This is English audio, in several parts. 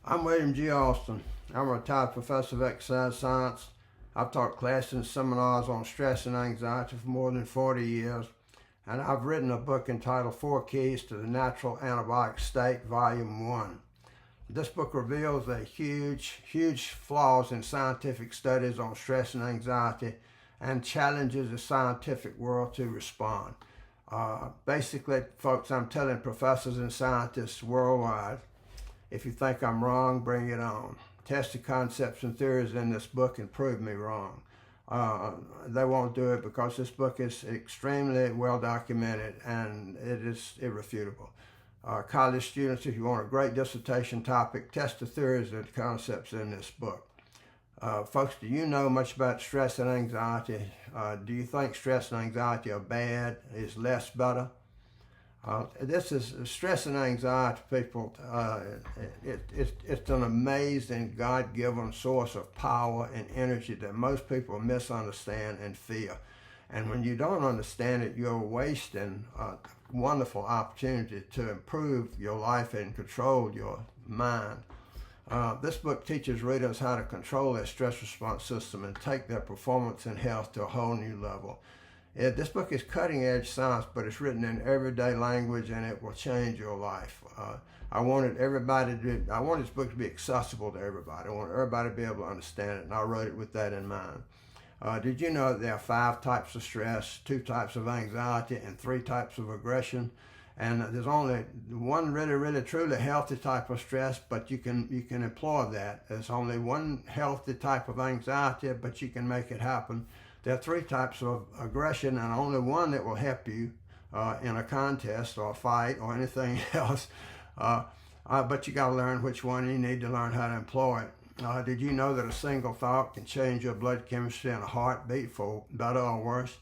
I'm William G. Austin. I'm a retired professor of exercise science. I've taught classes and seminars on stress and anxiety for more than 40 years, and I've written a book entitled 4 Keys to the Natural Anabolic State, Volume 1. This book reveals the huge flaws in scientific studies on stress and anxiety and challenges the scientific world to respond. Basically, folks, I'm telling professors and scientists worldwide, if you think I'm wrong, bring it on. Test the concepts and theories in this book and prove me wrong. They won't do it because this book is extremely well documented and it is irrefutable. College students, if you want a great dissertation topic, test the theories and concepts in this book. Folks, do you know much about stress and anxiety? Do you think stress and anxiety are bad? Is less better? This is stress and anxiety, people. It's an amazing God-given source of power and energy that most people misunderstand and fear. And when you don't understand it, you're wasting a wonderful opportunity to improve your life and control your mind. This book teaches readers how to control their stress response system and take their performance and health to a whole new level. This book is cutting-edge science, but it's written in everyday language, and it will change your life. I wanted this book to be accessible to everybody. I want everybody to be able to understand it, and I wrote it with that in mind. Did you know that there are 5 types of stress, 2 types of anxiety, and 3 types of aggression? And there's only one really truly healthy type of stress, but you can employ that. There's only one healthy type of anxiety, but you can make it happen. There are 3 types of aggression, and only one that will help you in a contest or a fight or anything else. But you got to learn which one. You need to learn how to employ it. Did you know that a single thought can change your blood chemistry in a heartbeat for better or worse?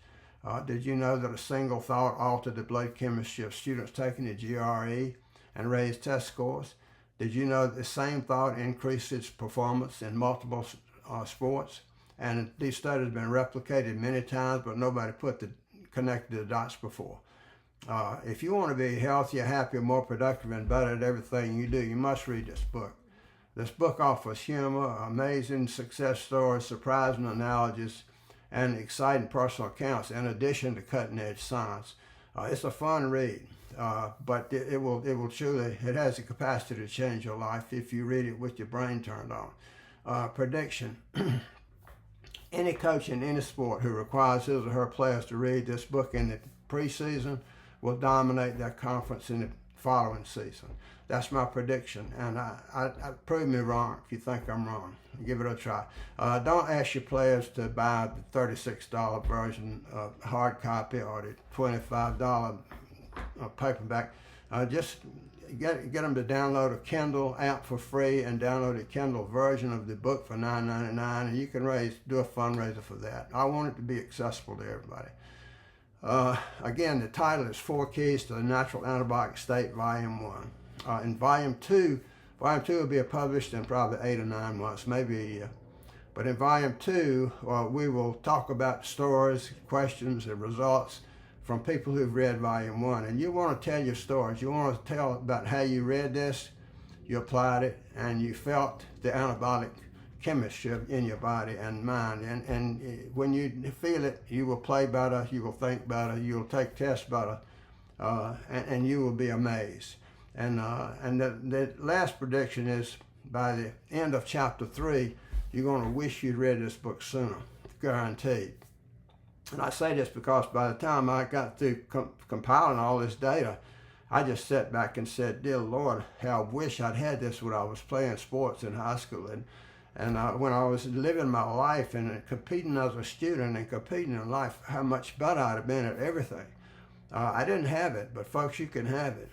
Did you know that a single thought altered the blood chemistry of students taking the GRE and raised test scores? Did you know that the same thought increases performance in multiple sports? And these studies have been replicated many times, but nobody connected the dots before. If you want to be healthier, happier, more productive, and better at everything you do, you must read this book. This book offers humor, amazing success stories, surprising analogies, and exciting personal accounts in addition to cutting-edge science. It's a fun read, but it has the capacity to change your life if you read it with your brain turned on. Prediction. Any coach in any sport who requires his or her players to read this book in the preseason will dominate their conference in the following season. That's my prediction, and I prove me wrong if you think I'm wrong. Give it a try. Don't ask your players to buy the $36 version of hard copy or the $25 paperback. Just get them to download a Kindle app for free and download a Kindle version of the book for $9.99, and you can do a fundraiser for that. I want it to be accessible to everybody. Again, the title is 4 Keys to the Natural Anabolic State, Volume 1. In Volume 2 will be published in probably 8 or 9 months, maybe a year. But in Volume 2, we will talk about stories, questions, and results from people who've read Volume 1. And you want to tell your stories. You want to tell about how you read this, you applied it, and you felt the anabolic chemistry in your body and mind. And when you feel it, you will play better, you will think better, you will take tests better, and you will be amazed. And the last prediction is by the end of chapter 3, you're going to wish you'd read this book sooner, guaranteed. And I say this because by the time I got through compiling all this data, I just sat back and said, dear Lord, how I wish I'd had this when I was playing sports in high school. And when I was living my life and competing as a student and competing in life, how much better I'd have been at everything. I didn't have it, but folks, you can have it.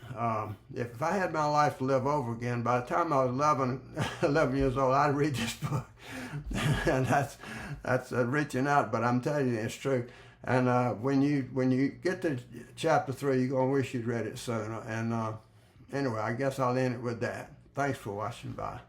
If I had my life to live over again, by the time I was 11 years old, I'd read this book. And that's reaching out, but I'm telling you, it's true. And when you get to chapter 3, you're going to wish you'd read it sooner. And anyway, I guess I'll end it with that. Thanks for watching. Bye.